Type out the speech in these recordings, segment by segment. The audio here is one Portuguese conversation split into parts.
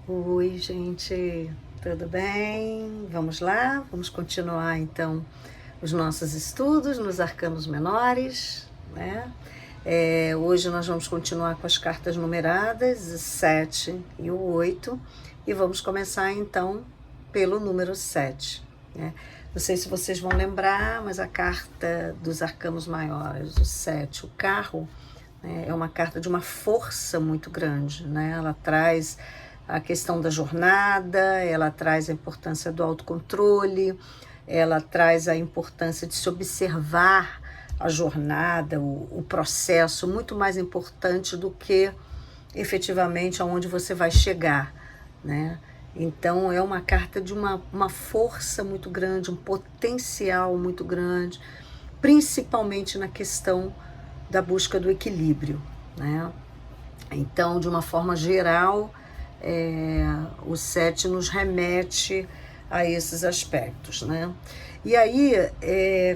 Oi, gente, tudo bem? Vamos lá, vamos continuar então os nossos estudos nos arcanos menores, né? Hoje nós vamos continuar com as cartas numeradas, o 7 e o 8, e vamos começar então pelo número 7, né? Não sei se vocês vão lembrar, mas a carta dos arcanos maiores, o 7, o carro, né, é uma carta de uma força muito grande, né? Ela traz a questão da jornada, ela traz a importância do autocontrole, ela traz a importância de se observar a jornada, o processo, muito mais importante do que efetivamente aonde você vai chegar, né? Então é uma carta de uma força muito grande, um potencial muito grande, principalmente na questão da busca do equilíbrio, né? Então, de uma forma geral, o 7 nos remete a esses aspectos, né? E aí,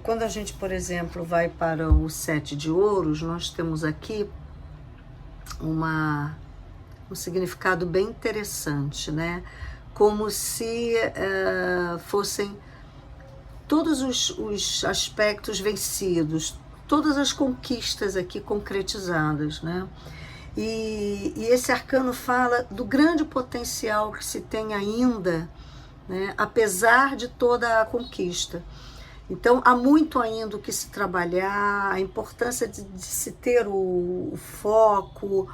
quando a gente, por exemplo, vai para o 7 de ouros, nós temos aqui um significado bem interessante, né? Como se fossem todos os aspectos vencidos, todas as conquistas aqui concretizadas, né? E esse arcano fala do grande potencial que se tem ainda, né, apesar de toda a conquista. Então, há muito ainda o que se trabalhar, a importância de se ter o foco,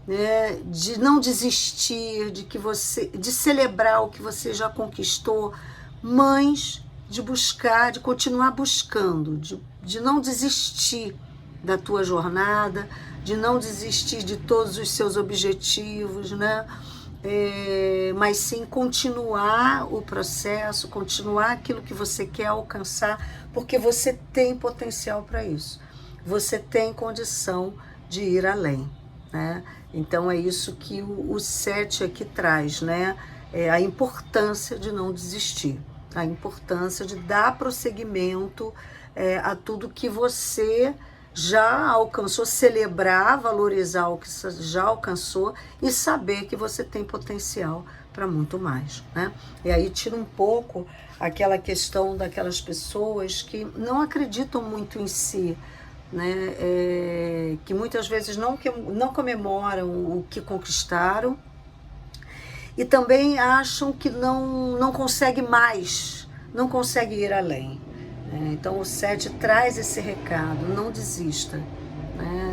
né, de não desistir, de celebrar o que você já conquistou, mas de buscar, de continuar buscando, de não desistir da tua jornada, de não desistir de todos os seus objetivos, né? Mas sim continuar o processo, continuar aquilo que você quer alcançar, porque você tem potencial para isso, você tem condição de ir além, né? Então é isso que o 7 aqui traz, né? A importância de não desistir, a importância de dar prosseguimento a tudo que você já alcançou, celebrar, valorizar o que você já alcançou e saber que você tem potencial para muito mais, né? E aí tira um pouco aquela questão daquelas pessoas que não acreditam muito em si, né? Que muitas vezes não comemoram o que conquistaram e também acham que não consegue mais, não consegue ir além. Então o 7 traz esse recado, não desista, né?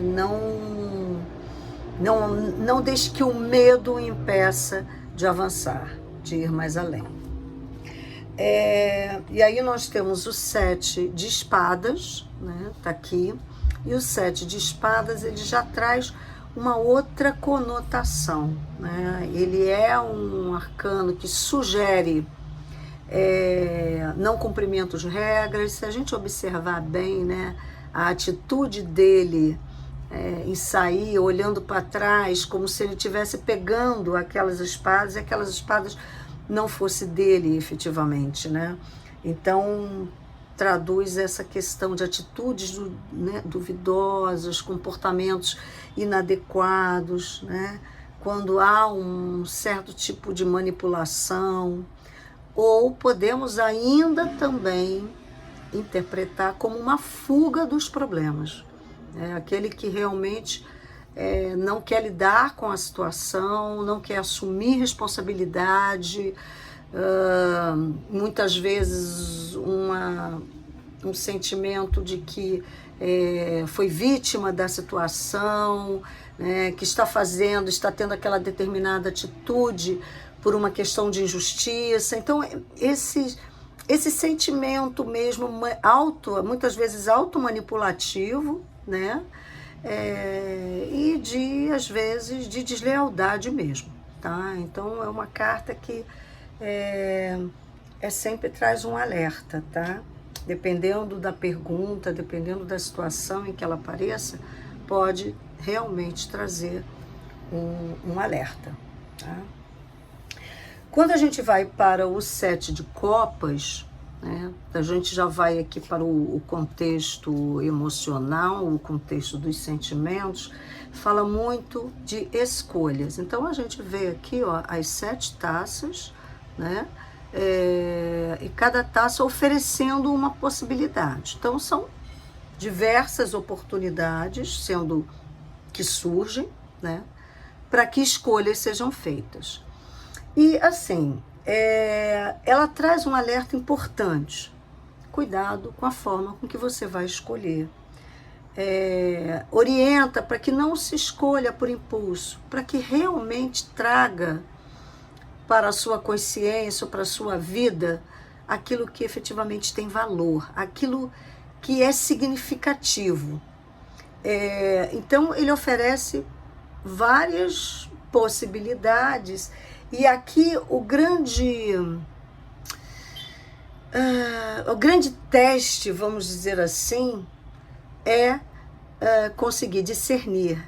Não deixe que o medo impeça de avançar, de ir mais além. E aí nós temos o 7 de espadas, né? Tá aqui, e o 7 de espadas ele já traz uma outra conotação, né? Ele é um arcano que sugere não cumprimento de regras. Se a gente observar bem, né, a atitude dele em sair, olhando para trás, como se ele estivesse pegando aquelas espadas e aquelas espadas não fosse dele efetivamente, né? Então traduz essa questão de atitudes né, duvidosas, comportamentos inadequados, né? Quando há um certo tipo de manipulação, ou podemos ainda também interpretar como uma fuga dos problemas. Aquele que realmente não quer lidar com a situação, não quer assumir responsabilidade, muitas vezes um sentimento de que foi vítima da situação, né, que está tendo aquela determinada atitude por uma questão de injustiça. Então, esse sentimento mesmo muitas vezes automanipulativo, né? E às vezes, de deslealdade mesmo, tá? Então, é uma carta que sempre traz um alerta, tá? Dependendo da pergunta, dependendo da situação em que ela apareça, pode realmente trazer um alerta, tá? Quando a gente vai para o 7 de copas, né? A gente já vai aqui para o contexto emocional, o contexto dos sentimentos, fala muito de escolhas. Então a gente vê aqui, ó, as 7 taças, né? E cada taça oferecendo uma possibilidade. Então são diversas oportunidades sendo que surgem, né? Para que escolhas sejam feitas. E assim, ela traz um alerta importante. Cuidado com a forma com que você vai escolher. Orienta para que não se escolha por impulso, para que realmente traga para a sua consciência, para a sua vida, aquilo que efetivamente tem valor, aquilo que é significativo. Então, ele oferece várias possibilidades, e aqui o grande teste, vamos dizer assim, é conseguir discernir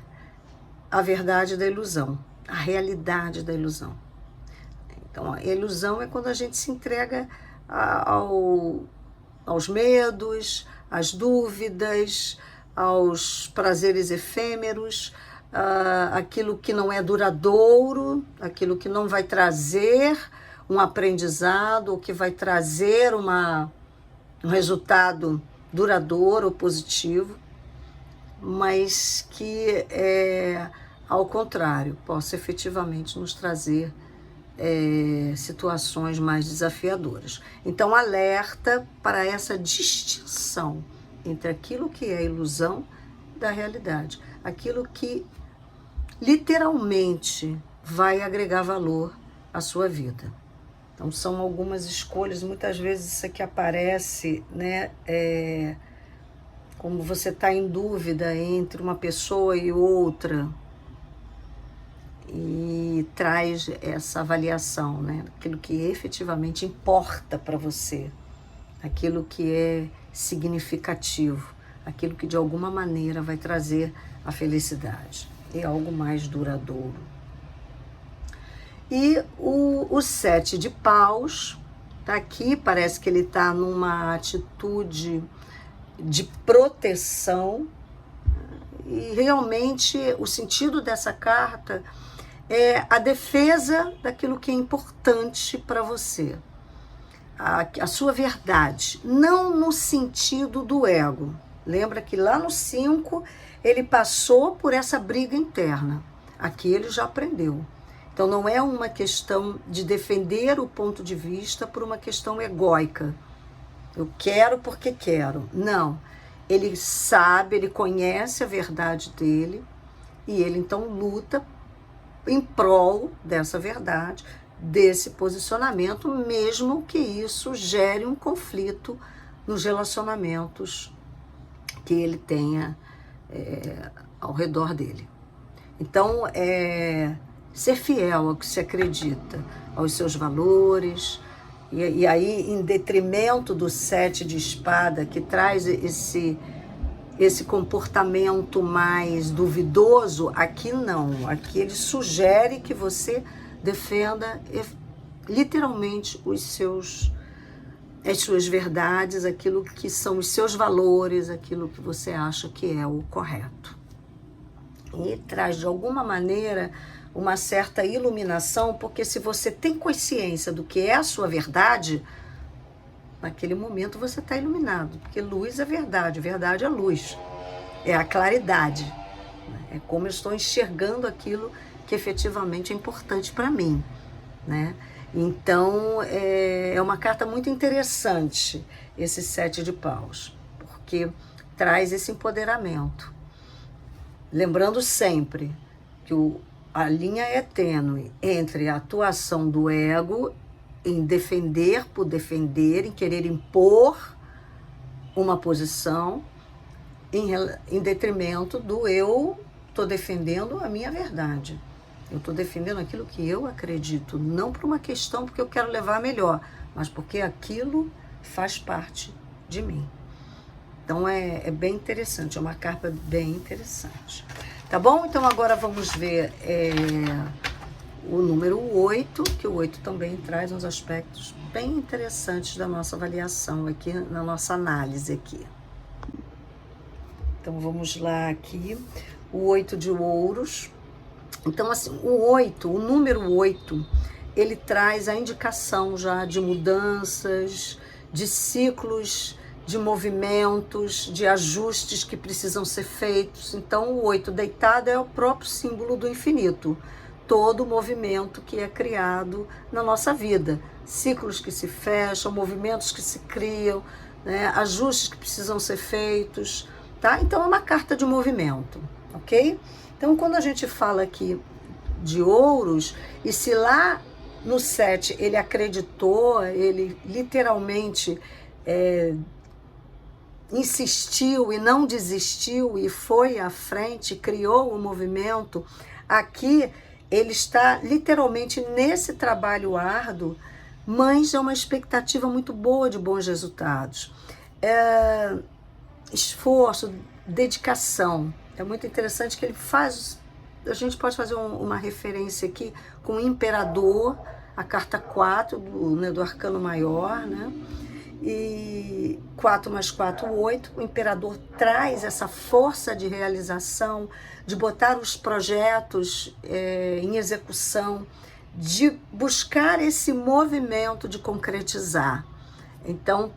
a verdade da ilusão, a realidade da ilusão. Então, a ilusão é quando a gente se entrega aos medos, às dúvidas, aos prazeres efêmeros, aquilo que não é duradouro, aquilo que não vai trazer um aprendizado, ou que vai trazer um resultado duradouro ou positivo, mas que, ao contrário, possa efetivamente nos trazer situações mais desafiadoras. Então, alerta para essa distinção entre aquilo que é ilusão da realidade, aquilo que literalmente vai agregar valor à sua vida. Então, são algumas escolhas. Muitas vezes isso aqui aparece, né, como você está em dúvida entre uma pessoa e outra, e traz essa avaliação, né, aquilo que efetivamente importa para você, aquilo que é significativo, aquilo que de alguma maneira vai trazer a felicidade, é algo mais duradouro. E o 7 de paus tá aqui, parece que ele está numa atitude de proteção, e realmente o sentido dessa carta é a defesa daquilo que é importante para você, a sua verdade, não no sentido do ego. Lembra que lá no 5 ele passou por essa briga interna, aqui ele já aprendeu. Então não é uma questão de defender o ponto de vista por uma questão egóica. Eu quero porque quero. Não. Ele sabe, ele conhece a verdade dele, e ele então luta em prol dessa verdade, desse posicionamento, mesmo que isso gere um conflito nos relacionamentos que ele tenha ao redor dele. Então, ser fiel ao que se acredita, aos seus valores, e aí, em detrimento do 7 de espada, que traz esse comportamento mais duvidoso, aqui não. Aqui ele sugere que você defenda literalmente as suas verdades, aquilo que são os seus valores, aquilo que você acha que é o correto. E traz de alguma maneira uma certa iluminação, porque se você tem consciência do que é a sua verdade, naquele momento você está iluminado, porque luz é verdade é luz, é a claridade, é como eu estou enxergando aquilo que efetivamente é importante para mim, né? Então, é uma carta muito interessante, esse 7 de paus, porque traz esse empoderamento. Lembrando sempre que a linha é tênue entre a atuação do ego em defender por defender, em querer impor uma posição, em detrimento do eu estou defendendo a minha verdade. Eu estou defendendo aquilo que eu acredito, não por uma questão porque eu quero levar a melhor, mas porque aquilo faz parte de mim. Então é bem interessante, é uma carta bem interessante. Tá bom? Então agora vamos ver o número 8, que o 8 também traz uns aspectos bem interessantes da nossa avaliação aqui, na nossa análise aqui. Então, vamos lá aqui, o 8 de ouros. Então, assim, o número 8, ele traz a indicação já de mudanças, de ciclos, de movimentos, de ajustes que precisam ser feitos. Então, o 8 deitado é o próprio símbolo do infinito. Todo movimento que é criado na nossa vida. Ciclos que se fecham, movimentos que se criam, né? Ajustes que precisam ser feitos, tá? Então, é uma carta de movimento, ok? Então, quando a gente fala aqui de ouros, e se lá no 7 ele acreditou, ele literalmente insistiu e não desistiu e foi à frente, criou o movimento, aqui ele está literalmente nesse trabalho árduo, mas é uma expectativa muito boa de bons resultados. Esforço, dedicação. É muito interessante que ele faz, a gente pode fazer uma referência aqui com o Imperador, a carta 4 do Arcano Maior, né? E 4 mais 4, 8, o Imperador traz essa força de realização, de botar os projetos em execução, de buscar esse movimento de concretizar. Então,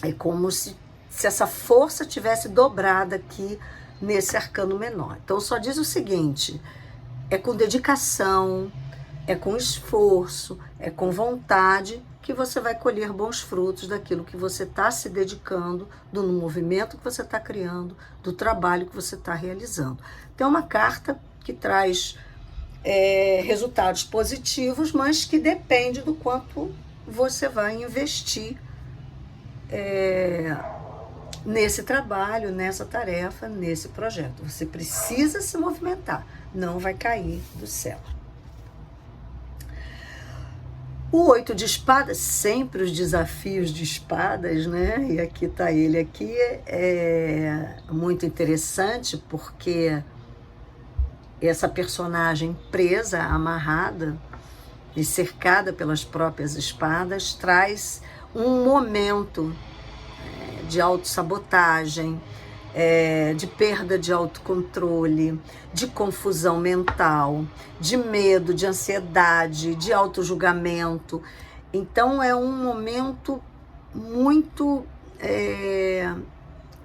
é como se essa força tivesse dobrada aqui nesse arcano menor. Então, só diz o seguinte, é com dedicação, é com esforço, é com vontade que você vai colher bons frutos daquilo que você está se dedicando, do movimento que você está criando, do trabalho que você está realizando. Então, é uma carta que traz resultados positivos, mas que depende do quanto você vai investir nesse trabalho, nessa tarefa, nesse projeto. Você precisa se movimentar, não vai cair do céu. O 8 de espadas, sempre os desafios de espadas, né? E aqui está ele aqui, é muito interessante porque essa personagem presa, amarrada e cercada pelas próprias espadas, traz um momento de autossabotagem, de perda de autocontrole, de confusão mental, de medo, de ansiedade, de autojulgamento. Então, é um momento muito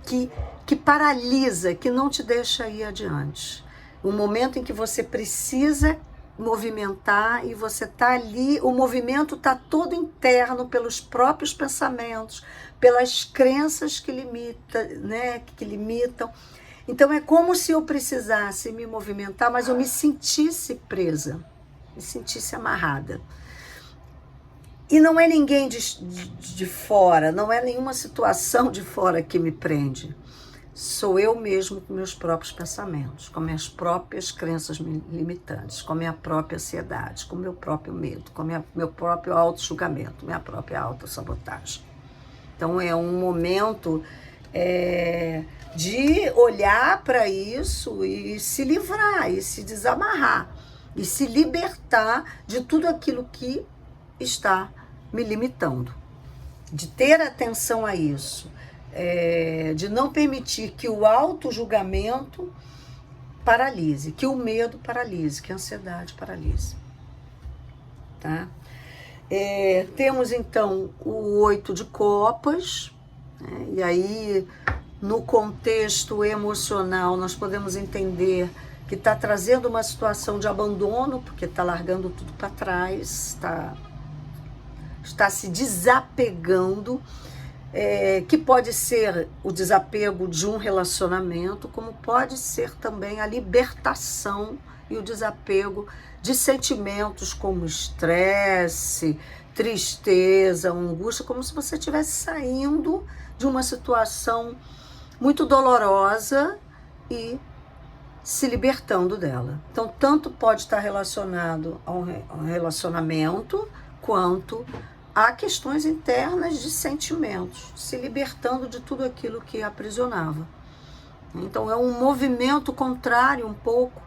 que paralisa, que não te deixa ir adiante. Um momento em que você precisa movimentar e você está ali, o movimento está todo interno pelos próprios pensamentos, pelas crenças que limitam. Então é como se eu precisasse me movimentar, mas eu me sentisse presa, me sentisse amarrada. E não é ninguém de fora, não é nenhuma situação de fora que me prende. Sou eu mesmo com meus próprios pensamentos, com minhas próprias crenças limitantes, com minha própria ansiedade, com meu próprio medo, com meu próprio auto-julgamento, minha própria autossabotagem. Então é um momento de olhar para isso e se livrar, e se desamarrar, e se libertar de tudo aquilo que está me limitando, de ter atenção a isso. De não permitir que o auto-julgamento paralise, que o medo paralise, que a ansiedade paralise. Tá? Temos então o 8 de copas, né? E aí no contexto emocional nós podemos entender que está trazendo uma situação de abandono, porque está largando tudo para trás, está se desapegando, que pode ser o desapego de um relacionamento, como pode ser também a libertação e o desapego de sentimentos como estresse, tristeza, angústia, como se você estivesse saindo de uma situação muito dolorosa e se libertando dela. Então, tanto pode estar relacionado ao relacionamento, quanto há questões internas de sentimentos, se libertando de tudo aquilo que aprisionava. Então é um movimento contrário um pouco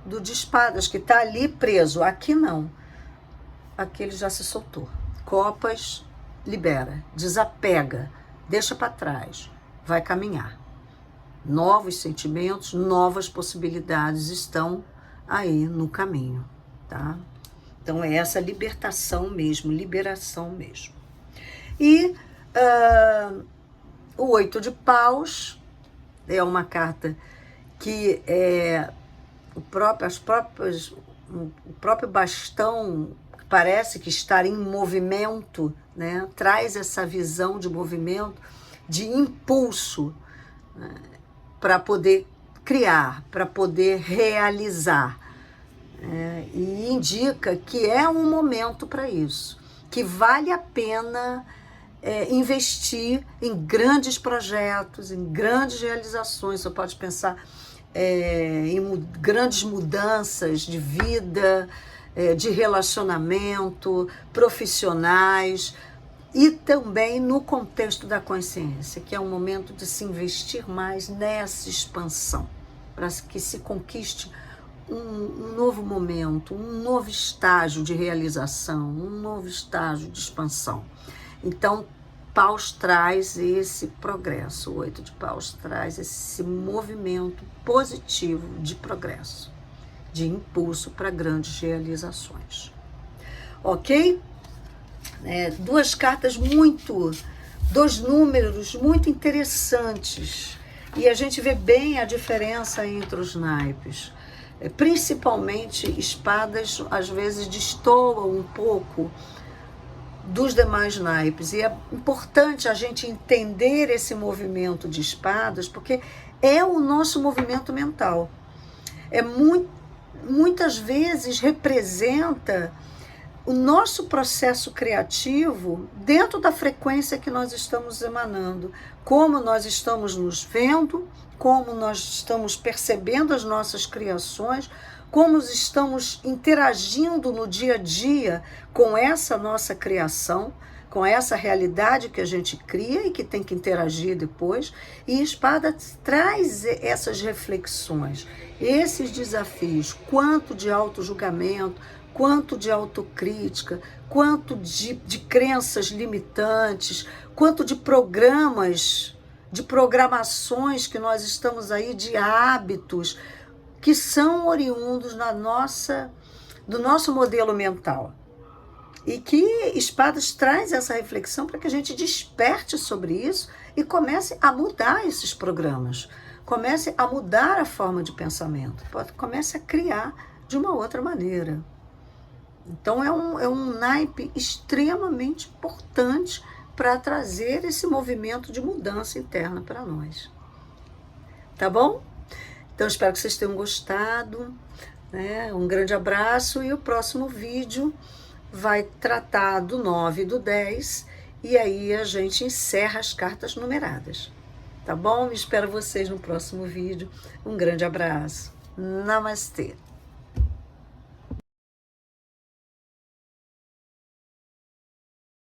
do de espadas, que está ali preso. Aqui não. Aqui ele já se soltou. Copas, libera, desapega, deixa para trás, vai caminhar. Novos sentimentos, novas possibilidades estão aí no caminho, tá? Então é essa libertação mesmo, liberação mesmo. E o 8 de paus é uma carta que o próprio bastão parece que estar em movimento, né? Traz essa visão de movimento, de impulso, né? Para poder criar, para poder realizar. E indica que é um momento para isso, que vale a pena investir em grandes projetos, em grandes realizações. Você pode pensar em grandes mudanças de vida, de relacionamento, profissionais, e também no contexto da consciência, que é um momento de se investir mais nessa expansão, para que se conquiste um novo momento, um novo estágio de realização, um novo estágio de expansão. Então, paus traz esse progresso, o 8 de paus traz esse movimento positivo de progresso, de impulso para grandes realizações. Ok? Duas cartas dois números muito interessantes, e a gente vê bem a diferença entre os naipes. Principalmente espadas às vezes destoam um pouco dos demais naipes, e é importante a gente entender esse movimento de espadas, porque é o nosso movimento mental. Muitas vezes representa o nosso processo criativo dentro da frequência que nós estamos emanando, como nós estamos nos vendo, como nós estamos percebendo as nossas criações, como estamos interagindo no dia a dia com essa nossa criação, com essa realidade que a gente cria e que tem que interagir depois. E a espada traz essas reflexões, esses desafios, quanto de auto-julgamento, quanto de autocrítica, quanto de crenças limitantes, quanto de programações que nós estamos aí, de hábitos que são oriundos do nosso modelo mental. E que espadas traz essa reflexão para que a gente desperte sobre isso e comece a mudar esses programas, comece a mudar a forma de pensamento, comece a criar de uma outra maneira. Então é um naipe extremamente importante para trazer esse movimento de mudança interna para nós. Tá bom? Então espero que vocês tenham gostado, né? Um grande abraço, e o próximo vídeo vai tratar do 9 e do 10, e aí a gente encerra as cartas numeradas. Tá bom? Espero vocês no próximo vídeo. Um grande abraço. Namastê.